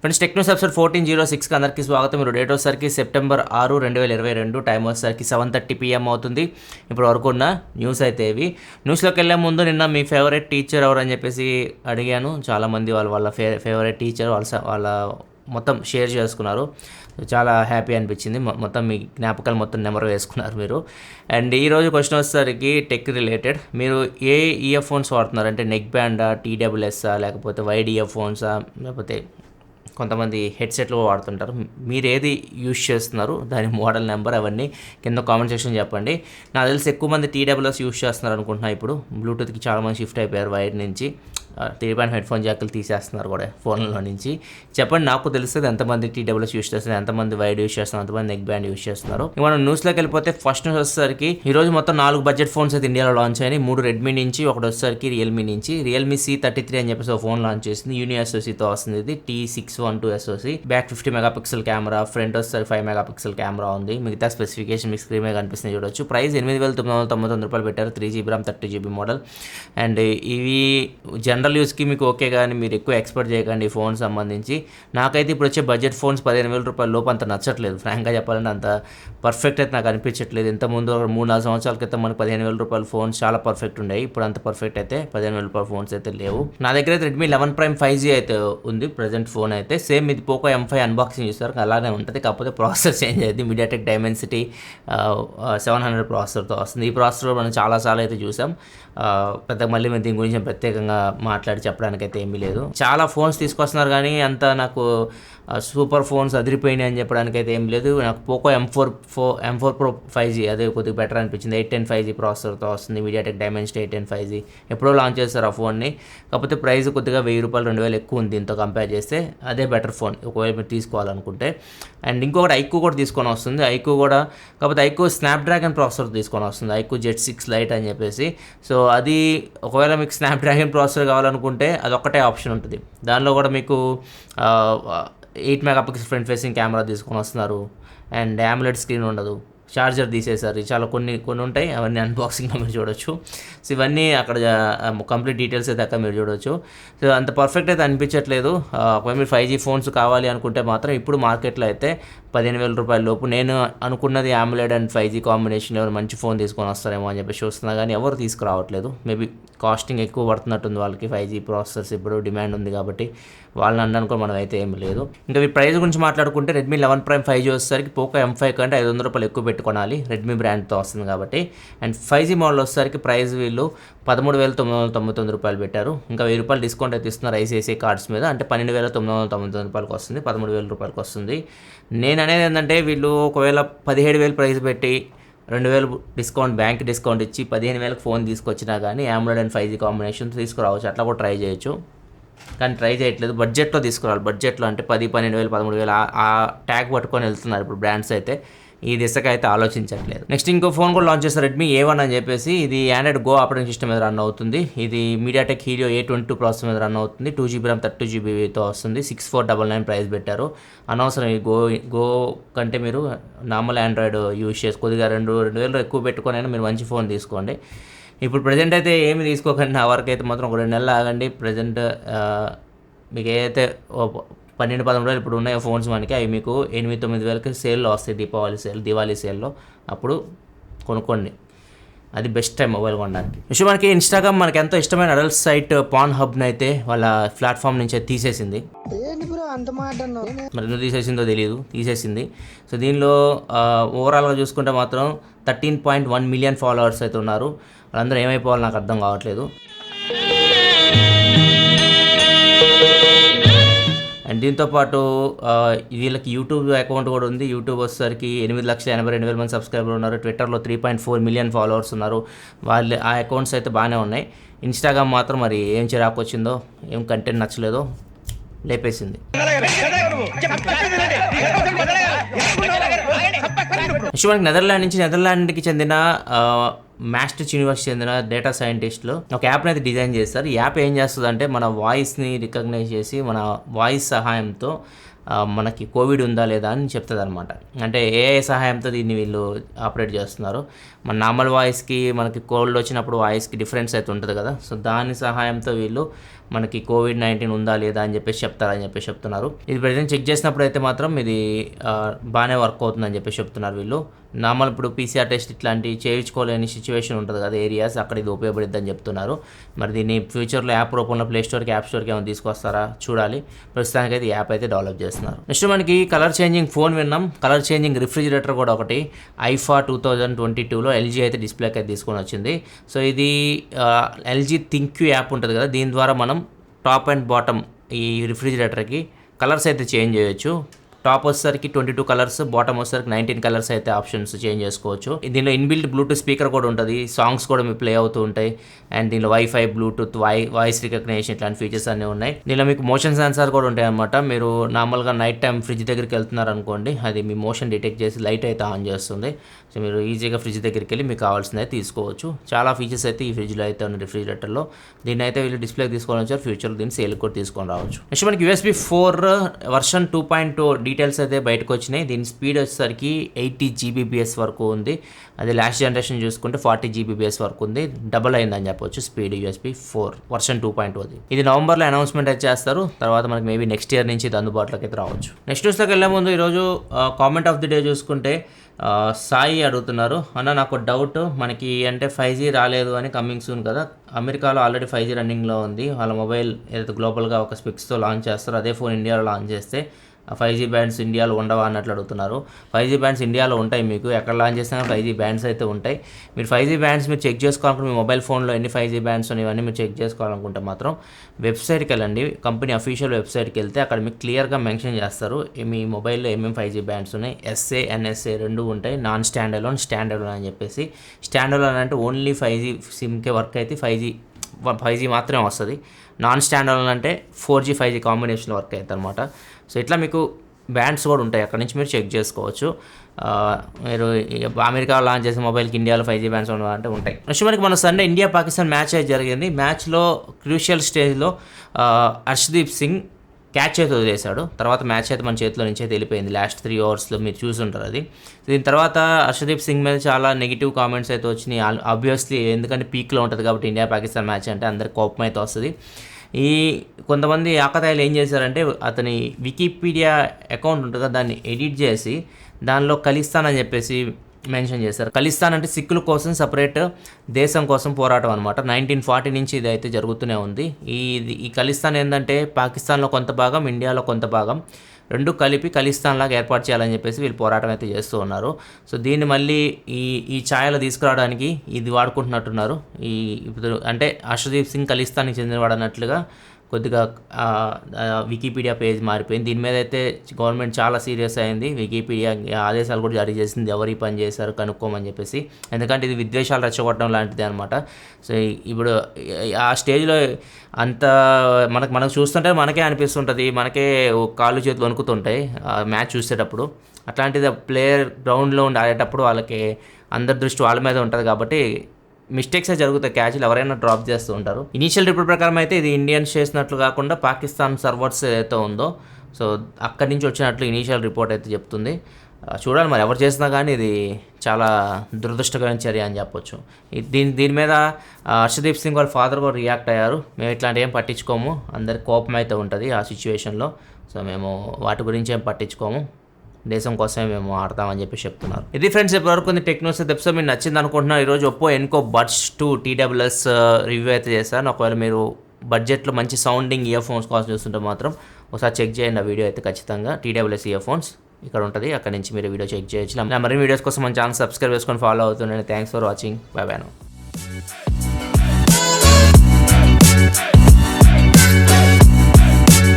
Friends Technos episode 1406కి అందరికీ స్వాగతం. మీరు డేట్ వచ్చేసరికి సెప్టెంబర్ 6, 2022, టైం వచ్చేసరికి 7:30 PM అవుతుంది. ఇప్పుడు వరకు ఉన్న న్యూస్ అయితే ఇవి. న్యూస్లోకి వెళ్ళే ముందు నిన్న మీ ఫేవరెట్ టీచర్ ఎవరు అని చెప్పేసి అడిగాను. చాలామంది వాళ్ళ ఫేవరెట్ టీచర్ వాళ్ళ మొత్తం షేర్ చేసుకున్నారు. చాలా హ్యాపీ అనిపించింది. మొత్తం మీ జ్ఞాపకాలు మొత్తం నెంబర్ వేసుకున్నారు మీరు. అండ్ ఈరోజు క్వశ్చన్ వచ్చేసరికి టెక్ రిలేటెడ్. మీరు ఏ ఇయర్ ఫోన్స్ వాడుతున్నారు అంటే నెక్ బ్యాండా, TWSా, లేకపోతే వైడ్ ఇయర్ ఫోన్సా, లేకపోతే కొంతమంది హెడ్సెట్లు వాడుతుంటారు. మీరు ఏది యూజ్ చేస్తున్నారు, దాని మోడల్ నెంబర్ అవన్నీ కింద కామెంట్ సెక్షన్ చెప్పండి. నాకు తెలిసి ఎక్కువ మంది TWS యూజ్ చేస్తున్నారు అనుకుంటున్నా. ఇప్పుడు బ్లూటూత్కి చాలామంది షిఫ్ట్ అయిపోయారు. వైర్ నుంచి 3.5 హెడ్ఫోన్ జాకులు తీసేస్తున్నారు కూడా ఫోన్లో నుంచి. చెప్పండి, నాకు తెలుస్తుంది ఎంతమంది TWS యూజ్ చేస్తున్నారు, ఎంతమంది వైడ్ యూజ్ చేస్తున్నారు, ఎంతమంది నెక్ బ్యాండ్ యూజ్ చేస్తున్నారు. మనం న్యూస్లోకి వెళ్ళిపోతే ఫస్ట్ న్యూస్ వచ్చేసరికి ఈరోజు మొత్తం 4 బడ్జెట్ ఫోన్స్ అయితే ఇండియాలో లాంచ్ అయినాయి. 3 రెడ్మీ నుంచి, ఒకటి వచ్చేసరికి రియల్మీ నుంచి. రియల్మీ C33 అని చెప్పేసి ఒక ఫోన్ లాంచ్ చేసింది. యూని SoCతో వస్తుంది. ఇది T612 SoC. Back 50 megapixel camera, front వచ్చేసరికి 5 మెగాపిక్సెల్ కెమెరా ఉంది. మిగతా స్పెసిఫికేషన్ మీకు స్క్రీన్ మీద కనిపిస్తుంది చూడొచ్చు. ప్రైస్ 8,999 రూపాయలు పెట్టారు. 3GB RAM 30GB model. And ఇవి జనరల్ యూస్కి మీకు ఓకే, కానీ మీరు ఎక్కువ ఎక్స్పెక్ట్ చేయకండి ఈ ఫోన్ సంబంధించి. నాకైతే ఇప్పుడు వచ్చే బడ్జెట్ ఫోన్స్ 15,000 రూపాయల లోపు అంత నచ్చట్లేదు. ఫ్రాంక్గా చెప్పాలంటే అంత పర్ఫెక్ట్ అయితే నాకు అనిపించట్లేదు. ఇంతకుముందు 3-4 సంవత్సరాల క్రితం మనకి 15,000 రూపాయల ఫోన్స్ చాలా పర్ఫెక్ట్ ఉండేవి. ఇప్పుడు అంత పర్ఫెక్ట్ అయితే 15,000 రూపాయల ఫోన్స్ అయితే లేవు. నా దగ్గర అయితే రెడ్మీ 11 Prime 5G అయితే ఉంది ప్రజెంట్ ఫోన్ అయితే. సేమ్ ఇది పోకో M5 అన్బాక్సింగ్ చేస్తారు, అలానే ఉంటుంది. కాకపోతే ప్రాసెసర్ చేంజ్ అయ్యింది. మీడియాటెక్ డైమెన్సిటీ 700 ప్రాసెసర్తో వస్తుంది. ఈ ప్రాసెసర్ మనం చాలాసార్లు అయితే చూసాం. పెద్ద మళ్ళీ మేము దీని గురించి ప్రత్యేకంగా మాట్లాడి చెప్పడానికి అయితే ఏమీ లేదు. చాలా ఫోన్స్ తీసుకొస్తున్నారు, కానీ అంత నాకు సూపర్ ఫోన్స్ అదిరిపోయినాయి అని చెప్పడానికి అయితే ఏం లేదు. నాకు పోకో M4 Pro 5G అదే కొద్దిగా బెటర్ అనిపించింది. 810 5G ప్రాసెసర్తో వస్తుంది. మీడియాటెక్ డైమెన్సిటీ 810 5G ఎప్పుడో లాంచ్ చేస్తారు ఆ ఫోన్ని. కాకపోతే ప్రైస్ కొద్దిగా 1,000 రూపాయలు 2,000 ఎక్కువ ఉంది దీంతో కంపేర్ చేస్తే. అదే బెటర్ ఫోన్ ఒకవేళ మీరు తీసుకోవాలనుకుంటే. అండ్ ఇంకొకటి iQOO కూడా తీసుకొని వస్తుంది. iQOO కూడా, కాకపోతే iQOO స్నాప్డ్రాగన్ ప్రాసెసర్ తీసుకొని వస్తుంది. iQOO Z6 Lite అని చెప్పేసి. సో అది ఒకవేళ మీకు స్నాప్డ్రాగన్ ప్రాసెసర్ కావాలనుకుంటే అదొక్కటే ఆప్షన్ ఉంటుంది. దానిలో కూడా మీకు 8 మెగాపిక్సెల్ ఫ్రంట్ ఫేసింగ్ కెమెరా తీసుకొని వస్తున్నారు. అండ్ AMOLED స్క్రీన్ ఉండదు. చార్జర్ తీసేసారు. చాలా కొన్ని ఉంటాయి, అవన్నీ అన్బాక్సింగ్లో మీరు చూడొచ్చు. సో ఇవన్నీ అక్కడ కంప్లీట్ డీటెయిల్స్ అయితే అక్కడ మీరు చూడొచ్చు. సో అంత పర్ఫెక్ట్ అయితే అనిపించట్లేదు. ఒకవేళ మీరు 5G ఫోన్స్ కావాలి అనుకుంటే మాత్రం ఇప్పుడు మార్కెట్లో అయితే 15,000 రూపాయల లోపు. నేను అనుకున్నది AMOLED అండ్ 5G కాంబినేషన్ ఎవరు మంచి ఫోన్ తీసుకొని వస్తారేమో అని చెప్పి చూస్తున్నా, కానీ ఎవరు తీసుకురావట్లేదు. మేబీ కాస్టింగ్ ఎక్కువ పడుతున్నట్టుంది వాళ్ళకి. 5G ప్రాసెసర్స్ ఇప్పుడు డిమాండ్ ఉంది కాబట్టి వాళ్ళని అన్నానుకో మనం అయితే ఏమి లేదు. ఇంకా ఈ ప్రైస్ గురించి మాట్లాడుకుంటే రెడ్మీ 11 Prime 5G వచ్చేసరికి పోకో M5 కంటే 500 రూపాయలు ఎక్కువ పెట్టుకోవాలి. రెడ్మీ బ్రాండ్తో వస్తుంది కాబట్టి. అండ్ 5G మోడల్ వచ్చేసరికి ప్రైస్ వీళ్ళు 13,999 రూపాయలు పెట్టారు. ఇంకా 1,000 రూపాయలు డిస్కౌంట్ అయితే ఇస్తున్నారు ICICI కార్డ్స్ మీద. అంటే 12,999 రూపాయలకు వస్తుంది. 13,000 రూపాయలకు వస్తుంది. నేను అనేది ఏంటంటే వీళ్ళు ఒకవేళ 17,000 ప్రైస్ పెట్టి 2,000 డిస్కౌంట్, బ్యాంక్ డిస్కౌంట్ ఇచ్చి 15,000 ఫోన్ తీసుకొచ్చినా కానీ AMOLED అండ్ 5G కాంబినేషన్ తీసుకురావచ్చు. అట్లా కూడా ట్రై చేయొచ్చు, కానీ ట్రై చేయట్లేదు. బడ్జెట్లో తీసుకురావాలి. బడ్జెట్లో అంటే 10,000, 12,000, 13,000 ఆ ట్యాగ్ పట్టుకొని వెళ్తున్నారు ఇప్పుడు బ్రాండ్స్ అయితే. ఈ దిశగా అయితే ఆలోచించట్లేదు. నెక్స్ట్ ఇంకో ఫోన్ కూడా లాంచ్ చేస్తారు, Redmi A1 అని చెప్పేసి. ఇది ఆండ్రాయిడ్ గో ఆపరేటింగ్ సిస్టమ్ మీద రన్ అవుతుంది. ఇది మీడియాటెక్ హీలియో A22 ప్రాసెసర్ మీద రన్ అవుతుంది. 2GB RAM 32GBతో వస్తుంది. 6499 ప్రైస్ పెట్టారు. అనవసరం ఈ గో కంటే మీరు నార్మల్ ఆండ్రాయిడ్ యూజ్ చేసి కొద్దిగా 2,000 ఎక్కువ పెట్టుకొని మీరు మంచి ఫోన్ తీసుకోండి. ఇప్పుడు ప్రజెంట్ అయితే ఏమి తీసుకోకండి. నా వరకు అయితే మాత్రం ఒక 2 నెలలు ఆగండి. ప్రజెంట్ మీకు ఏదైతే 12-13 రోజులు ఇప్పుడు ఉన్నాయో ఫోన్స్ మనకి, అవి మీకు 8-9 వేలకి సేల్లో వస్తాయి. దివాళీ సేల్లో అప్పుడు కొనుక్కోండి. అది బెస్ట్ టైం మొబైల్ కొనడానికి. విషయం మనకి ఇన్స్టాగ్రామ్ మనకి ఎంతో ఇష్టమైన అడల్ట్ సైట్ పాన్ హబ్ని అయితే వాళ్ళ ప్లాట్ఫామ్ నుంచి తీసేసింది. మరి ఎందుకు తీసేసిందో తెలియదు, తీసేసింది. సో దీనిలో ఓవరాల్గా చూసుకుంటే మాత్రం 13.1 మిలియన్ ఫాలోవర్స్ అయితే ఉన్నారు. వాళ్ళందరూ ఏమైపోవాలో నాకు అర్థం కావట్లేదు. అండ్ దీంతోపాటు వీళ్ళకి యూట్యూబ్ అకౌంట్ కూడా ఉంది. యూట్యూబ్ వచ్చేసరికి 8,82,000 మంది సబ్స్క్రైబర్లు ఉన్నారు. ట్విట్టర్లో 3.4 మిలియన్ ఫాలోవర్స్ ఉన్నారు. వాళ్ళు ఆ అకౌంట్స్ అయితే బాగానే ఉన్నాయి. ఇన్స్టాగ్రామ్ మాత్రం మరి ఏం చిరాకు వచ్చిందో, ఏం కంటెంట్ నచ్చలేదో లేపేసింది. మనకి నెదర్లాండ్కి చెందిన మాస్టర్స్ యూనివర్సిటీ చెందిన డేటా సైంటిస్టులు ఒక యాప్ని అయితే డిజైన్ చేస్తారు. ఈ యాప్ ఏం చేస్తుంది అంటే మన వాయిస్ని రికగ్నైజ్ చేసి మన వాయిస్ సహాయంతో మనకి కోవిడ్ ఉందా లేదా అని చెప్తుంది అనమాట. అంటే ఏఐ సహాయంతో దీన్ని వీళ్ళు ఆపరేట్ చేస్తున్నారు. మన నార్మల్ వాయిస్కి మనకి కోల్డ్ వచ్చినప్పుడు వాయిస్కి డిఫరెన్స్ అయితే ఉంటుంది కదా, సో దాని సహాయంతో వీళ్ళు మనకి కోవిడ్-19 ఉందా లేదా అని చెప్పేసి చెప్తున్నారు. ఇది ప్రజెంట్ చెక్ చేసినప్పుడు అయితే మాత్రం ఇది బాగానే వర్క్ అవుతుందని చెప్పేసి చెప్తున్నారు వీళ్ళు. నార్మల్ ఇప్పుడు పీసీఆర్ టెస్ట్ ఇట్లాంటివి చేయించుకోలేని సిచ్యువేషన్ ఉంటుంది కదా ఏరియాస్, అక్కడ ఇది ఉపయోగపడుద్దని చెప్తున్నారు. మరి దీన్ని ఫ్యూచర్లో యాప్ రూపంలో ప్లే స్టోర్కి యాప్ స్టోర్కి ఏమైనా తీసుకొస్తారా చూడాలి. ప్రస్తుతానికి అయితే యాప్ అయితే డెవలప్ చేస్తున్నారు. నెక్స్ట్ మనకి కలర్ చేంజింగ్ ఫోన్ విన్నాం, కలర్ చేంజింగ్ రిఫ్రిజిరేటర్ కూడా ఒకటి ఐఫా 2022లో ఎల్జీ అయితే డిస్ప్లేకి అయితే తీసుకొని వచ్చింది. సో ఇది ఎల్జీ థింక్యూ యాప్ ఉంటుంది కదా, దీని ద్వారా మనం టాప్ అండ్ బాటమ్ ఈ రిఫ్రిజిరేటర్కి కలర్స్ అయితే చేంజ్ చేయొచ్చు. టాప్ వచ్చేసరికి 22 కలర్స్, బాటమ్ వచ్చేసరికి 19 కలర్స్ అయితే ఆప్షన్స్ చేంజ్ చేసుకోవచ్చు. దీనిలో ఇన్బిల్ట్ బ్లూటూత్ స్పీకర్ కూడా ఉంటుంది, సాంగ్స్ కూడా మీకు ప్లే అవుతూ ఉంటాయి. అండ్ దీనిలో వైఫై, బ్లూటూత్, వాయిస్ రికగ్నేషన్ ఇట్లాంటి ఫీచర్స్ అన్నీ ఉన్నాయి. దీనిలో మీకు మోషన్ సెన్సార్ కూడా ఉంటాయి అనమాట. మీరు నార్మల్గా నైట్ టైం ఫ్రిడ్జ్ దగ్గరికి వెళ్తున్నారు అనుకోండి, అది మీ మోషన్ డిటెక్ట్ చేసి లైట్ అయితే ఆన్ చేస్తుంది. సో మీరు ఈజీగా ఫ్రిడ్జ్ దగ్గరికి వెళ్ళి మీకు కావాల్సింది అయితే తీసుకోవచ్చు. చాలా ఫీచర్స్ అయితే ఈ ఫ్రిడ్జ్లో అయితే ఉన్నాయి రిఫ్రిజిరేటర్లో. దీన్ని అయితే వీళ్ళు డిస్ప్లేకి తీసుకొని వచ్చారు, ఫ్యూచర్లో దీన్ని సేల్ కూడా తీసుకొని రావచ్చు. నెక్స్ట్ మనకి USB 4 వర్షన్ 2.2 డీటెయిల్స్ అయితే బయటకు వచ్చినాయి. దీని స్పీడ్ వచ్చేసరికి 80 Gbps వరకు ఉంది. అదే లాస్ట్ జనరేషన్ చూసుకుంటే 40 Gbps వరకు ఉంది. డబల్ అయిందని చెప్పొచ్చు స్పీడ్ USB 4 వర్షన్ 2.2. ఇది నవంబర్లో అనౌన్స్మెంట్ అయితే చేస్తారు. తర్వాత మనకి మేబీ నెక్స్ట్ ఇయర్ నుంచి ఇది అందుబాటులోకి అయితే రావచ్చు. నెక్స్ట్ న్యూస్లోకి వెళ్ళే ముందు ఈరోజు కామెంట్ ఆఫ్ ది డే చూసుకుంటే సాయి అడుగుతున్నారు, అన్న నాకు డౌట్, మనకి అంటే 5G రాలేదు అని కమింగ్ సూన్ కదా, అమెరికాలో ఆల్రెడీ 5G రన్నింగ్లో ఉంది. వాళ్ళ మొబైల్ ఏదైతే గ్లోబల్గా ఒక స్పెక్స్తో లాంచ్ చేస్తారో అదే ఫోన్ ఇండియాలో లాంచ్ చేస్తే 5G బ్యాండ్స్ ఇండియాలో ఉండవా అన్నట్లు అడుగుతున్నారు. 5G బ్యాండ్స్ ఇండియాలో ఉంటాయి, మీకు ఎక్కడ లాంచ్ చేసినా 5G బ్యాండ్స్ అయితే ఉంటాయి. మీరు 5G బ్యాండ్స్ మీరు చెక్ చేసుకోవాలనుకుంటే మీ మొబైల్ ఫోన్లో ఎన్ని 5G బ్యాండ్స్ ఉన్నాయి ఇవన్నీ మీరు చెక్ చేసుకోవాలనుకుంటే మాత్రం వెబ్సైట్కి వెళ్ళండి. కంపెనీ అఫీషియల్ వెబ్సైట్కి వెళ్తే అక్కడ మీకు క్లియర్గా మెన్షన్ చేస్తారు మీ మొబైల్లో ఏమేమి 5G బ్యాండ్స్ ఉన్నాయి. SA, NSA రెండు ఉంటాయి. Non stand alone, stand alone అని చెప్పేసి. స్టాండ్ అలోన్ అంటే ఓన్లీ 5G సిమ్కే వర్క్ అయితే 5G మాత్రమే వస్తుంది. నాన్ స్టాండ్ అలోన్ అంటే 4G 5G కాంబినేషన్లో వర్క్ అవుతుంది అనమాట. సో ఇట్లా మీకు బ్యాండ్స్ కూడా ఉంటాయి, అక్కడ నుంచి మీరు చెక్ చేసుకోవచ్చు. మీరు అమెరికా లాంచ్ చేసే మొబైల్కి ఇండియాలో 5G బ్యాండ్స్ అంటే ఉంటాయి. నెక్స్ట్ మనకి మన సండే ఇండియా పాకిస్తాన్ మ్యాచ్ అయితే జరిగింది. మ్యాచ్లో క్రూషియల్ స్టేజ్లో హర్షదీప్ సింగ్ క్యాచ్ అయితే వదిలేశాడు. తర్వాత మ్యాచ్ అయితే మన చేతిలో నుంచి అయితే వెళ్ళిపోయింది. లాస్ట్ 3 ఓవర్స్లో మీరు చూసుంటారు అది. దీని తర్వాత హర్షదీప్ సింగ్ మీద చాలా నెగిటివ్ కామెంట్స్ అయితే వచ్చినాయి. ఆబ్వియస్లీ ఎందుకంటే పీక్లో ఉంటుంది కాబట్టి ఇండియా పాకిస్తాన్ మ్యాచ్ అంటే అందరికి కోపం అయితే వస్తుంది. ఈ కొంతమంది ఆకతాయిలు ఏం చేశారంటే అతని వికీపీడియా అకౌంట్ ఉంటుంది కదా, దాన్ని ఎడిట్ చేసి దానిలో ఖలిస్తాన్ అని చెప్పేసి మెన్షన్ చేశారు. ఖలిస్తాన్ అంటే సిక్కుల కోసం సపరేట్ దేశం కోసం పోరాటం అనమాట. 1940 నుంచి ఇది అయితే జరుగుతూనే ఉంది. ఈ ఖలిస్తాన్ ఏంటంటే పాకిస్తాన్లో కొంత భాగం, ఇండియాలో కొంత భాగం రెండు కలిపి ఖలిస్తాన్ లాగా ఏర్పాటు చేయాలని చెప్పేసి వీళ్ళు పోరాటం అయితే చేస్తూ ఉన్నారు. సో దీన్ని మళ్ళీ ఈ ఛాయలు తీసుకురావడానికి ఇది వాడుకుంటున్నట్టున్నారు. ఇప్పుడు అంటే హర్షదీప్ సింగ్ ఖలిస్తాన్కి చెందినవాడు అన్నట్లుగా కొద్దిగా వికీపీడియా పేజ్ మారిపోయింది. దీని మీద అయితే గవర్నమెంట్ చాలా సీరియస్ అయింది. వికీపీడియా ఆదేశాలు కూడా జారీ చేసింది, ఎవరు ఈ పని చేశారు కనుక్కోమని చెప్పేసి. ఎందుకంటే ఇది విద్వేషాలు రెచ్చగొట్టడం లాంటిది అనమాట. సో ఇప్పుడు ఆ స్టేజ్లో అంత మనకు చూస్తుంటే మనకే అనిపిస్తుంటుంది, మనకే కాళ్ళు చేతులు వణుకుతుంటాయి మ్యాచ్ చూసేటప్పుడు. అట్లాంటిది ప్లేయర్ గ్రౌండ్లో ఉండి ఆడేటప్పుడు వాళ్ళకి అందరి దృష్టి వాళ్ళ మీద ఉంటుంది కాబట్టి మిస్టేక్సే జరుగుతాయి, క్యాచ్లు ఎవరైనా డ్రాప్ చేస్తూ ఉంటారు. ఇనీషియల్ రిపోర్ట్ ప్రకారం అయితే ఇది ఇండియన్స్ చేసినట్లు కాకుండా పాకిస్తాన్ సర్వర్స్ ఏదైతే ఉందో సో అక్కడి నుంచి వచ్చినట్లు ఇనీషియల్ రిపోర్ట్ అయితే చెప్తుంది. చూడాలి మరి ఎవరు చేసినా కానీ ఇది చాలా దురదృష్టకరమైన చర్య అని చెప్పొచ్చు. దీని మీద హర్షదీప్ సింగ్ వాళ్ళ ఫాదర్ కూడా రియాక్ట్ అయ్యారు. మేము ఇట్లాంటి ఏం పట్టించుకోము, అందరికి కోపం అయితే ఉంటుంది ఆ సిచ్యువేషన్లో. సో మేము వాటి గురించి ఏం పట్టించుకోము, దేశం కోసమే మేము ఆడతామని చెప్పి చెప్తున్నారు. ఇది ఫ్రెండ్స్ ఇప్పటివరకు కొన్ని టెక్నోస్ ఎపిసోడ్ మీకు నచ్చింది అనుకుంటున్నాను. ఈరోజు Oppo Enco buds 2 TWS review అయితే చేశాను. ఒకవేళ మీరు బడ్జెట్లో మంచి సౌండింగ్ ఇయర్ ఫోన్స్ కోసం చూస్తుంటే మాత్రం ఒకసారి చెక్ చేయండి. ఆ వీడియో అయితే ఖచ్చితంగా TWS ఇయర్ ఫోన్స్ ఇక్కడ ఉంటుంది, అక్కడ నుంచి మీరు వీడియో చెక్ చేయొచ్చు. మరిన్ని వీడియోస్ కోసం మన ఛానల్ సబ్స్క్రైబ్ చేసుకొని ఫాలో అవుతుండండి. Thanks for watching. Bye bye now.